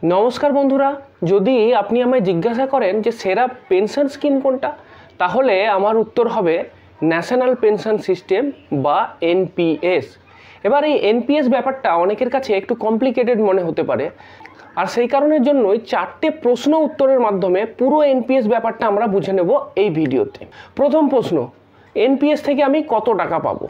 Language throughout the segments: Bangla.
নমস্কার বন্ধুরা, যদি আপনি আমায় জিজ্ঞাসা করেন যে সেরা পেনশন স্কিম কোনটা, তাহলে আমার উত্তর হবে ন্যাশনাল পেনশন সিস্টেম বা এনপিএস। এবার এই এনপিএস ব্যাপারটা অনেকের কাছে একটু কমপ্লিকেটেড মনে হতে পারে, আর সেই কারণের জন্যই 4টে প্রশ্ন উত্তরের মাধ্যমে পুরো এনপিএস ব্যাপারটা আমরা বুঝে নেব এই ভিডিওতে। প্রথম প্রশ্ন, এনপিএস থেকে আমি কত টাকা পাবো?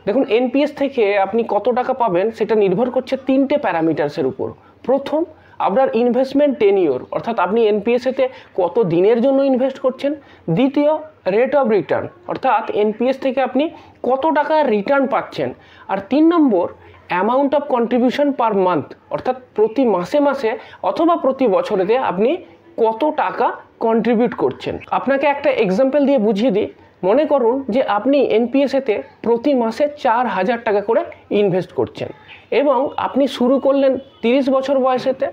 দেখুন, এনপিএস থেকে আপনি কত টাকা পাবেন সেটা নির্ভর করছে 3টে প্যারামিটার্সের উপর। প্রথম, আপনার ইনভেস্টমেন্ট টেনিওর, অর্থাৎ আপনি এনপিএসেতে কত দিনের জন্য ইনভেস্ট করছেন। দ্বিতীয়, রেট অফ রিটার্ন, অর্থাৎ এনপিএস থেকে আপনি কত টাকা রিটার্ন পাচ্ছেন। আর 3 নম্বর, amount of contribution per month, অর্থাৎ প্রতি মাসে মাসে অথবা প্রতি বছরেতে আপনি কত টাকা কন্ট্রিবিউট করছেন। আপনাকে একটা এক্সাম্পল দিয়ে বুঝিয়ে দিই। মনে করুন যে আপনি এনপিএসেতে প্রতি মাসে 4,000 টাকা করে ইনভেস্ট করছেন এবং আপনি শুরু করলেন 30 বছর বয়সেতে,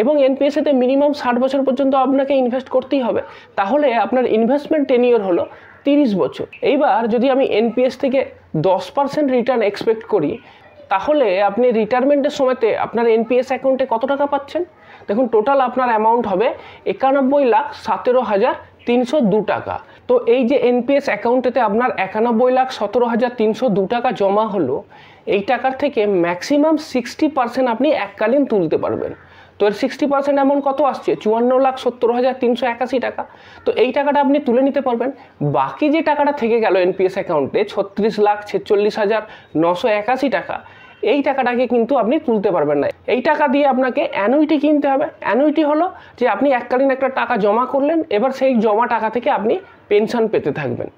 এবং এনপিএসেতে মিনিমাম 60 বছর পর্যন্ত আপনাকে ইনভেস্ট করতেই হবে। তাহলে আপনার ইনভেস্টমেন্ট টেনিওর হলো 30 বছর। এইবার যদি আমি এনপিএস থেকে 10% রিটার্ন এক্সপেক্ট করি, তাহলে আপনি রিটায়ারমেন্টের সময়তে আপনার এনপিএস অ্যাকাউন্টে কত টাকা পাচ্ছেন? দেখুন, টোটাল আপনার অ্যামাউন্ট হবে 91,17,302 টাকা। তো এই যে এনপিএস অ্যাকাউন্টেতে আপনার 91,17,302 টাকা জমা হলো, এই টাকার থেকে ম্যাক্সিমাম 60% আপনি এককালীন তুলতে পারবেন। তো এর 60% অ্যামাউন্ট কত আসছে? 54,70,381 টাকা। তো এই টাকাটা আপনি তুলে নিতে পারবেন। বাকি যে টাকাটা থেকে গেল এনপিএস অ্যাকাউন্টে 36,46,981 টাকা, এই টাকাটাকে কিন্তু আপনি তুলতে পারবেন না। এই টাকা দিয়ে আপনাকে অ্যানুইটি কিনতে হবে। অ্যানুইটি হলো যে আপনি এককালীন একটা টাকা জমা করলেন, এবার সেই জমা টাকা থেকে আপনি পেনশন পেতে থাকবেন।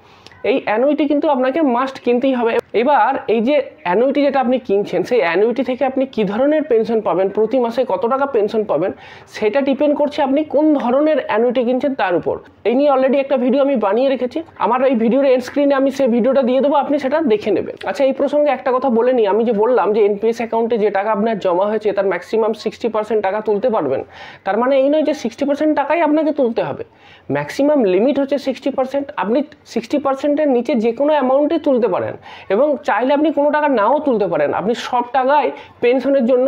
এই অ্যানুইটি কিন্তু আপনাকে মাস্ট কিনতেই হবে। এবার এই যে অ্যানুইটি যেটা আপনি কিনছেন, সেই অ্যানুইটি থেকে আপনি কী ধরনের পেনশন পাবেন, প্রতি মাসে কত টাকা পেনশন পাবেন, সেটা ডিপেন্ড করছে আপনি কোন ধরনের অ্যানুইটি কিনছেন তার উপর। এই নিয়ে অলরেডি একটা ভিডিও আমি বানিয়ে রেখেছি, আমার এই ভিডিওর এন্ড স্ক্রিনে আমি সেই ভিডিওটা দিয়ে দেবো, আপনি সেটা দেখে নেবেন। আচ্ছা, এই প্রসঙ্গে একটা কথা বলে নিই। আমি যে বললাম যে এনপিএস অ্যাকাউন্টে যে টাকা আপনার জমা হয়েছে তার ম্যাক্সিমাম 60% টাকা তুলতে পারবেন, তার মানে এই নয় যে 60% টাকাই আপনাকে তুলতে হবে। ম্যাক্সিমাম লিমিট হচ্ছে 60%। আপনি 60%-এর নিচে যে কোনো অ্যামাউন্টে তুলতে পারেন, এবং চাইলে আপনি কোনো টাকা নাও তুলতে পারেন। আপনি সব টাকায় পেনশনের জন্য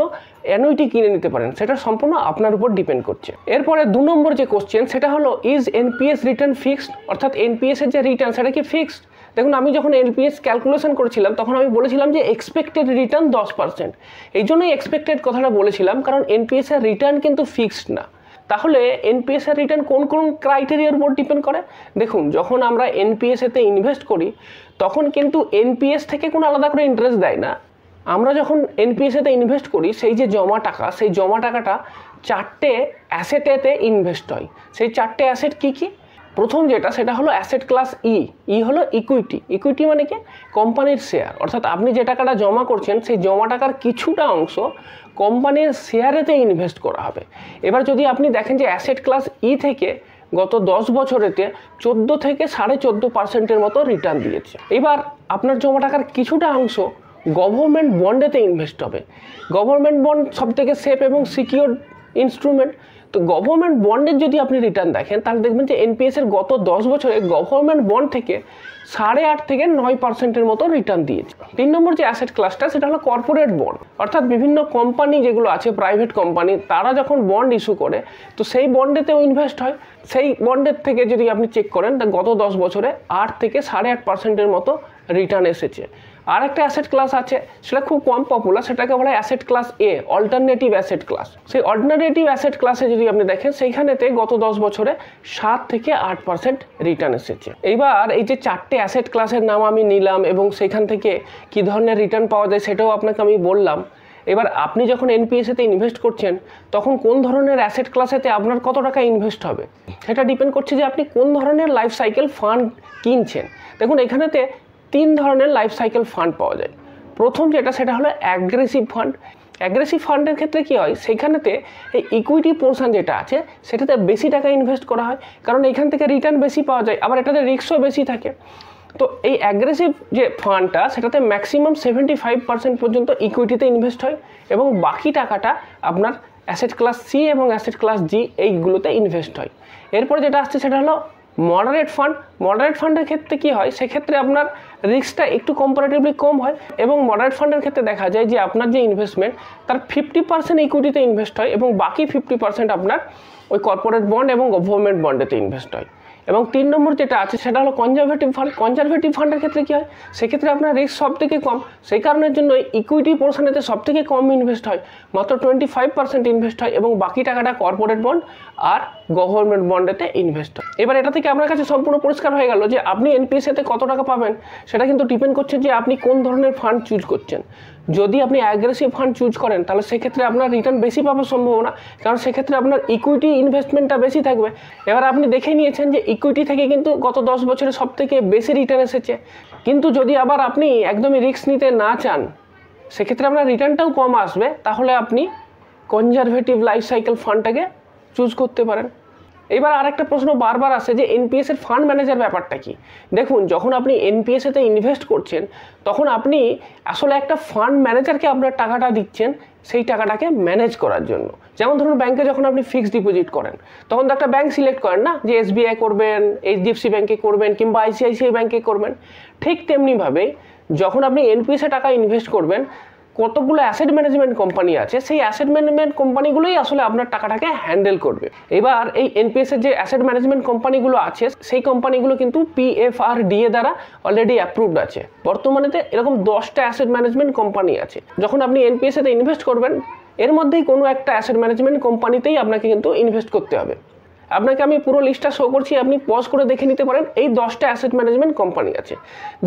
অ্যানুইটি কিনে নিতে পারেন, সেটা সম্পূর্ণ আপনার উপর ডিপেন্ড করছে। এরপরে 2 নম্বর যে কোশ্চেন, সেটা হলো ইজ এনপিএস রিটার্ন ফিক্সড, অর্থাৎ এনপিএসের যে রিটার্ন সেটা কি ফিক্সড? দেখুন, আমি যখন এনপিএস ক্যালকুলেশন করেছিলাম তখন আমি বলেছিলাম যে এক্সপেক্টেড রিটার্ন 10%। এই জন্যই এক্সপেক্টেড কথাটা বলেছিলাম, কারণ এনপিএসের রিটার্ন কিন্তু ফিক্সড না। তাহলে এনপিএসের রিটার্ন কোন কোন ক্রাইটেরিয়ার উপর ডিপেন্ড করে? দেখুন, যখন আমরা এনপিএসেতে ইনভেস্ট করি তখন কিন্তু এনপিএস থেকে কোনো আলাদা করে ইন্টারেস্ট দেয় না। আমরা যখন এনপিএসেতে ইনভেস্ট করি, সেই যে জমা টাকা, সেই জমা টাকাটা 4টে অ্যাসেটেতে ইনভেস্ট হয়। সেই 4টে অ্যাসেট কী কী? প্রথম যেটা, সেটা হলো অ্যাসেট ক্লাস ই। ই হলো ইকুইটি। ইকুইটি মানে কি? কোম্পানির শেয়ার। অর্থাৎ আপনি যে টাকাটা জমা করছেন, সেই জমা টাকার কিছুটা অংশ কোম্পানির শেয়ারেতে ইনভেস্ট করা হবে। এবার যদি আপনি দেখেন যে অ্যাসেট ক্লাস ই থেকে গত 10 বছরেতে 14 থেকে 14.5%-এর মতো রিটার্ন দিয়েছে। এবার আপনার জমা টাকার কিছুটা অংশ গভর্নমেন্ট বন্ডেতে ইনভেস্ট হবে। গভর্নমেন্ট বন্ড সবথেকে সেফ এবং সিকিউর ইনস্ট্রুমেন্ট। তো গভর্নমেন্ট বন্ডের যদি আপনি রিটার্ন দেখেন, তাহলে দেখবেন যে এনপিএসের গত 10 বছরে গভর্নমেন্ট বন্ড থেকে 8.5 থেকে 9%-এর মতো রিটার্ন দিয়েছে। 3 নম্বর যে অ্যাসেট ক্লাসটা, সেটা হলো কর্পোরেট বন্ড, অর্থাৎ বিভিন্ন কোম্পানি যেগুলো আছে, প্রাইভেট কোম্পানি, তারা যখন বন্ড ইস্যু করে তো সেই বন্ডেতেও ইনভেস্ট হয়। সেই বন্ডের থেকে যদি আপনি চেক করেন, তা গত 10 বছরে 8 থেকে 8.5%-এর মতো রিটার্ন এসেছে। আর একটা অ্যাসেট ক্লাস আছে, সেটা খুব কম পপুলার, সেটাকে বলা হয় অ্যাসেট ক্লাস এ, অল্টারনেটিভ অ্যাসেট ক্লাস। সেই অল্টারনেটিভ অ্যাসেট ক্লাসে যদি আপনি দেখেন, সেইখানেতে গত 10 বছরে 7 থেকে 8% রিটার্ন এসেছে। এইবার এই যে 4টে অ্যাসেট ক্লাসের নাম আমি নিলাম এবং সেখান থেকে কী ধরনের রিটার্ন পাওয়া যায় সেটাও আপনাকে আমি বললাম। এবার আপনি যখন এনপিএসেতে ইনভেস্ট করছেন, তখন কোন ধরনের অ্যাসেট ক্লাসেতে আপনার কত টাকা ইনভেস্ট হবে সেটা ডিপেন্ড করছে যে আপনি কোন ধরনের লাইফ সাইকেল ফান্ড কিনছেন। দেখুন, এখানেতে 3 ধরনের লাইফ সাইকেল ফান্ড পাওয়া যায়। প্রথম যেটা, সেটা হলো অ্যাগ্রেসিভ ফান্ড। অ্যাগ্রেসিভ ফান্ডের ক্ষেত্রে কী হয়, সেইখানেতে এই ইকুইটি পোর্শন যেটা আছে সেটাতে বেশি টাকা ইনভেস্ট করা হয়, কারণ এখান থেকে রিটার্ন বেশি পাওয়া যায়, আবার এটাতে রিস্কও বেশি থাকে। তো এই অ্যাগ্রেসিভ যে ফান্ডটা, সেটাতে ম্যাক্সিমাম 75% পর্যন্ত ইকুইটিতে ইনভেস্ট হয়, এবং বাকি টাকাটা আপনার অ্যাসেট ক্লাস সি এবং অ্যাসেট ক্লাস জি এইগুলোতে ইনভেস্ট হয়। এরপর যেটা আসছে সেটা হলো মডারেট ফান্ড। মডারেট ফান্ডের ক্ষেত্রে কী হয়, সেক্ষেত্রে আপনার রিস্কটা একটু কম্পারেটিভলি কম হয়। এবং মডারেট ফান্ডের ক্ষেত্রে দেখা যায় যে আপনার যে ইনভেস্টমেন্ট তার 50% ইকুইটিতে ইনভেস্ট হয় এবং বাকি 50% আপনার ওই কর্পোরেট বন্ড এবং গভর্নমেন্ট বন্ডেতে ইনভেস্ট হয়। এবং 3 নম্বর যেটা আছে সেটা হলো কনজারভেটিভ ফান্ড। কনজারভেটিভ ফান্ডের ক্ষেত্রে কী হয়, সেক্ষেত্রে আপনার রিস্ক সব থেকে কম, সেই কারণের জন্য ইকুইটি পোর্শনেতে সব থেকে কম ইনভেস্ট হয়, মাত্র 25% ইনভেস্ট হয় এবং বাকি টাকাটা কর্পোরেট বন্ড আর গভর্নমেন্ট বন্ডেতে ইনভেস্ট হয়। এবার এটা থেকে আপনার কাছে সম্পূর্ণ পরিষ্কার হয়ে গেল যে আপনি এনপিএসেতে কত টাকা পাবেন। সেটা কিন্তু ডিপেন্ড করছে যে আপনি কোন ধরনের ফান্ড চুজ করছেন। যদি আপনি অ্যাগ্রেসিভ ফান্ড চুজ করেন তাহলে সেক্ষেত্রে আপনার রিটার্ন বেশি পাওয়ার সম্ভাবনা, কারণ সেক্ষেত্রে আপনার ইকুইটি ইনভেস্টমেন্টটা বেশি থাকবে। এবার আপনি দেখে নিয়েছেন যে ইকুইটি থেকে কিন্তু গত 10 বছরে সব থেকে বেশি রিটার্ন এসেছে। কিন্তু যদি আবার আপনি একদমই রিস্ক নিতে না চান, সেক্ষেত্রে আপনার রিটার্নটাও কম আসবে, তাহলে আপনি কনজারভেটিভ লাইফ সাইকেল ফান্ডটাকে চুজ করতে পারেন। এবার আরেকটা প্রশ্ন বারবার আসে যে এনপিএসের ফান্ড ম্যানেজার ব্যাপারটা কি। দেখুন, যখন আপনি এনপিএসেতে ইনভেস্ট করছেন তখন আপনি আসলে একটা ফান্ড ম্যানেজারকে আপনার টাকাটা দিচ্ছেন সেই টাকাটাকে ম্যানেজ করার জন্য। যেমন ধরুন ব্যাংকে যখন আপনি ফিক্সড ডিপোজিট করেন তখন তো একটা ব্যাংক সিলেক্ট করেন না, যে এসবিআই করবেন, এইচডিএফসি ব্যাংকে করবেন কিংবা আইসিআইসিআই ব্যাংকে করবেন। ঠিক তেমনিভাবেই যখন আপনি এনপিএসে টাকা ইনভেস্ট করবেন, কতগুলো অ্যাসেট ম্যানেজমেন্ট কোম্পানি আছে, সেই অ্যাসেট ম্যানেজমেন্ট কোম্পানিগুলোই আসলে আপনার টাকাটাকে হ্যান্ডেল করবে। এবার এই এনপিএসের যে অ্যাসেট ম্যানেজমেন্ট কোম্পানিগুলো আছে সেই কোম্পানিগুলো কিন্তু পিএফআরডিএ দ্বারা অলরেডি অ্যাপ্রুভড আছে। বর্তমানেতে এরকম 10টা অ্যাসেট ম্যানেজমেন্ট কোম্পানি আছে। যখন আপনি এনপিএসেতে ইনভেস্ট করবেন এর মধ্যেই কোনো একটা অ্যাসেট ম্যানেজমেন্ট কোম্পানিতেই আপনাকে কিন্তু ইনভেস্ট করতে হবে। আপনাকে আমি পুরো লিস্টটা শো করছি, আপনি পজ করে দেখে নিতে পারেন। এই 10টা অ্যাসেট ম্যানেজমেন্ট কোম্পানি আছে।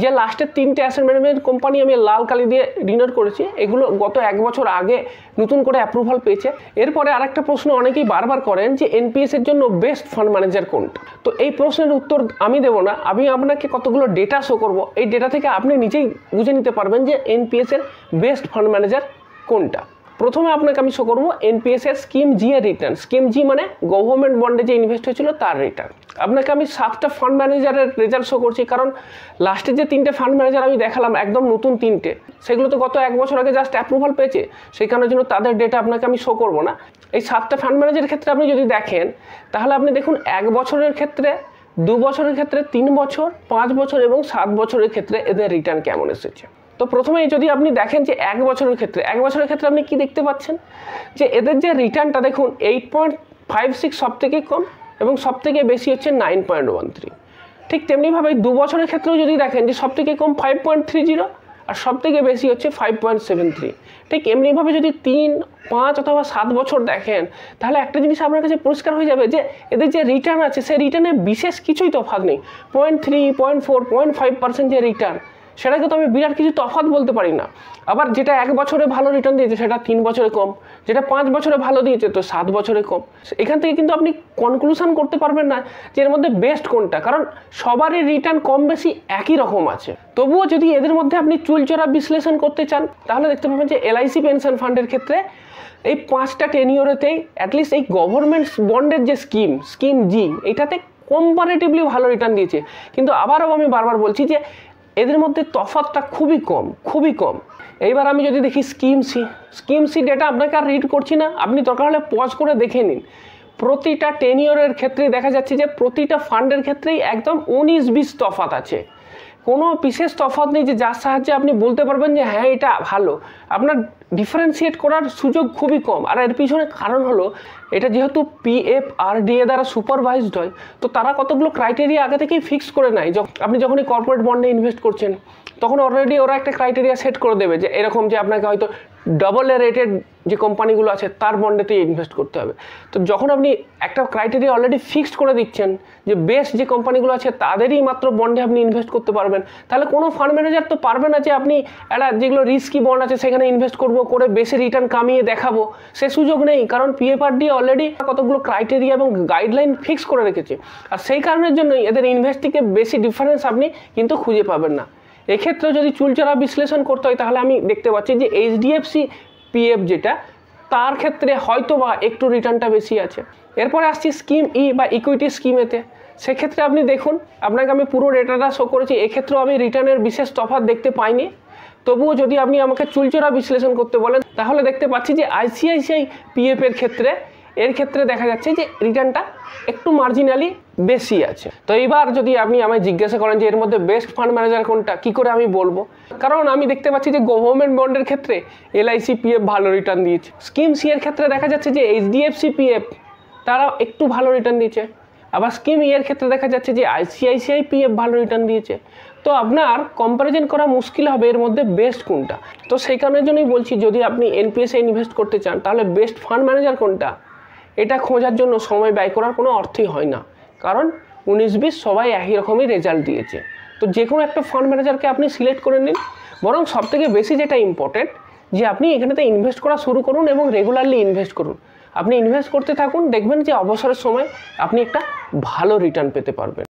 যে লাস্টের 3টে অ্যাসেট ম্যানেজমেন্ট কোম্পানি আমি লাল কালি দিয়ে ডিনোট করেছি, এগুলো গত 1 বছর আগে নতুন করে অ্যাপ্রুভাল পেয়েছে। এরপরে আরেকটা প্রশ্ন অনেকেই বারবার করেন যে এনপিএসের জন্য বেস্ট ফান্ড ম্যানেজার কোনটা। তো এই প্রশ্নের উত্তর আমি দেবো না, আমি আপনাকে কতগুলো ডেটা শো করব। এই ডেটা থেকে আপনি নিজেই বুঝে নিতে পারবেন যে এনপিএসের বেস্ট ফান্ড ম্যানেজার কোনটা। প্রথমে আপনাকে আমি শো করবো এনপিএসের স্কিম জি এর রিটার্ন। স্কিম জি মানে গভর্নমেন্ট বন্ডে যে ইনভেস্ট হয়েছিল তার রিটার্ন। আপনাকে আমি 7টা ফান্ড ম্যানেজারের রেজাল্ট শো করছি, কারণ লাস্টে যে 3টে ফান্ড ম্যানেজার আমি দেখালাম একদম নতুন 3টে, সেগুলো তো গত 1 বছর আগে জাস্ট অ্যাপ্রুভাল পেয়েছে, সেই কারণের জন্য তাদের ডেটা আপনাকে আমি শো করবো না। এই 7টা ফান্ড ম্যানেজারের ক্ষেত্রে আপনি যদি দেখেন তাহলে আপনি দেখুন 1 বছরের ক্ষেত্রে, 2 বছরের ক্ষেত্রে, 3 বছর, 5 বছর এবং 7 বছরের ক্ষেত্রে এদের রিটার্ন কেমন এসেছে। তো প্রথমেই যদি আপনি দেখেন যে 1 বছরের ক্ষেত্রে আপনি কি দেখতে পাচ্ছেন যে এদের যে রিটার্নটা দেখুন 8.56 সব থেকে কম এবং সব থেকে বেশি হচ্ছে 9.13। ঠিক তেমনিভাবে 2 বছরের ক্ষেত্রেও যদি দেখেন যে সব থেকে কম 5.30 আর সব থেকে বেশি হচ্ছে 5.73। ঠিক এমনিভাবে যদি 3, 5 অথবা 7 বছর দেখেন তাহলে একটা জিনিস আপনার কাছে পরিষ্কার হয়ে যাবে যে এদের যে রিটার্ন আছে সেই রিটার্নে বিশেষ কিছুই তফাৎ নেই। 0.3, 0.4, 0.5% যে রিটার্ন, সেটাকে তো আমি বিরাট কিছু তফাৎ বলতে পারি না। আবার যেটা 1 বছরে ভালো রিটার্ন দিয়েছে সেটা 3 বছরে কম, যেটা 5 বছরে ভালো দিয়েছে তো 7 বছরে কম। এখান থেকে কিন্তু আপনি কনক্লুশন করতে পারবেন না যে এর মধ্যে বেস্ট কোনটা, কারণ সবারই রিটার্ন কম বেশি একই রকম আছে। তবুও যদি এদের মধ্যে আপনি চুলচোরা বিশ্লেষণ করতে চান তাহলে দেখতে পাবেন যে এলআইসি পেনশন ফান্ডের ক্ষেত্রে এই 5টা টেনিওরেতেই অ্যাটলিস্ট এই গভর্নমেন্ট বন্ডের যে স্কিম জি এটাতে কম্পারেটিভলি ভালো রিটার্ন দিয়েছে। কিন্তু আবারও আমি বারবার বলছি যে এদের মধ্যে তফাৎটা খুবই কম। এইবার আমি যদি দেখি স্কিম সি ডেটা আপনাকে আর রিড করছি না, আপনি দরকার হলে পজ করে দেখে নিন। প্রতিটা টেনিওরের ক্ষেত্রেই দেখা যাচ্ছে যে প্রতিটা ফান্ডের ক্ষেত্রেই একদম 19-20 তফাৎ আছে। কোনো বিশেষ তফাৎ নেই যে যার সাহায্যে আপনি বলতে পারবেন যে হ্যাঁ এটা ভালো। আপনার ডিফারেন্সিয়েট করার সুযোগ খুবই কম। আর এর পিছনে কারণ হলো এটা যেহেতু পিএফআরডিএ দ্বারা সুপারভাইজড হয়, তো তারা কতগুলো ক্রাইটেরিয়া আগে থেকেই ফিক্স করে নেয়। আপনি যখনই কর্পোরেট বন্ডে ইনভেস্ট করছেন তখন অলরেডি ওরা একটা ক্রাইটেরিয়া সেট করে দেবে যে এরকম যে আপনাকে হয়তো ডবল এ রেটেড যে কোম্পানিগুলো আছে তার বন্ডেতেই ইনভেস্ট করতে হবে। তো যখন আপনি একটা ক্রাইটেরিয়া অলরেডি ফিক্সড করে দিচ্ছেন যে বেস্ট যে কোম্পানিগুলো আছে তাদেরই মাত্র বন্ডে আপনি ইনভেস্ট করতে পারবেন, তাহলে কোনো ফান্ড ম্যানেজার তো পারবে না যে আপনি একটা যেগুলো রিস্কি বন্ড আছে সেখানে ইনভেস্ট করে বেশি রিটার্ন কামিয়ে দেখাবো, সে সুযোগ নেই। কারণ পিএফআরডি অলরেডি কতগুলো ক্রাইটেরিয়া এবং গাইডলাইন ফিক্স করে রেখেছে। আর সেই কারণের জন্যই এদের ইনভেস্ট থেকে বেশি ডিফারেন্স আপনি কিন্তু খুঁজে পাবেন না। এক্ষেত্রে যদি চুলচেরা বিশ্লেষণ করতে হয় তাহলে আমি দেখতে পাচ্ছি যে এইচডিএফসি পিএফ যেটা তার ক্ষেত্রে হয়তো বা একটু রিটার্নটা বেশি আছে। এরপরে আসছি স্কিম ই বা ইকুইটি স্কিমেতে। সেক্ষেত্রে আপনি দেখুন, আপনাকে আমি পুরো ডেটাটা শো করেছি, এক্ষেত্রেও আমি রিটার্নের বিশেষ তফাৎ দেখতে পাইনি। তবুও যদি আপনি আমাকে চুলচেরা বিশ্লেষণ করতে বলেন তাহলে দেখতে পাচ্ছি যে আইসিআইসিআই পিএফের ক্ষেত্রে এর ক্ষেত্রে দেখা যাচ্ছে যে রিটার্নটা একটু মার্জিনালি বেশি আছে। তো এইবার যদি আপনি আমায় জিজ্ঞাসা করেন যে এর মধ্যে বেস্ট ফান্ড ম্যানেজার কোনটা, কী করে আমি বলবো? কারণ আমি দেখতে পাচ্ছি যে গভর্নমেন্ট বন্ডের ক্ষেত্রে LIC PF ভালো রিটার্ন দিয়েছে, স্কিম সি এর ক্ষেত্রে দেখা যাচ্ছে যে HDFC PF তারা একটু ভালো রিটার্ন দিয়েছে, আবার স্কিম ই এর ক্ষেত্রে দেখা যাচ্ছে যে ICICI PF ভালো রিটার্ন দিয়েছে। তো আপনার কম্প্যারিজন করা মুশকিল হবে এর মধ্যে বেস্ট কোনটা। তো সেই কারণের জন্যই বলছি, যদি আপনি NPS এ ইনভেস্ট করতে চান তাহলে বেস্ট ফান্ড ম্যানেজার কোনটা এটা খোঁজার জন্য সময় ব্যয় করার কোনো অর্থই হয় না, কারণ 19-20 সবাই একই রকমই রেজাল্ট দিয়েছে। তো যে কোনো একটা ফান্ড ম্যানেজারকে আপনি সিলেক্ট করে নিন। বরং সবথেকে বেশি যেটা ইম্পর্টেন্ট যে আপনি এখানেতে ইনভেস্ট করা শুরু করুন এবং রেগুলারলি ইনভেস্ট করুন। আপনি ইনভেস্ট করতে থাকুন, দেখবেন যে অবসরের সময় আপনি একটা ভালো রিটার্ন পেতে পারবেন।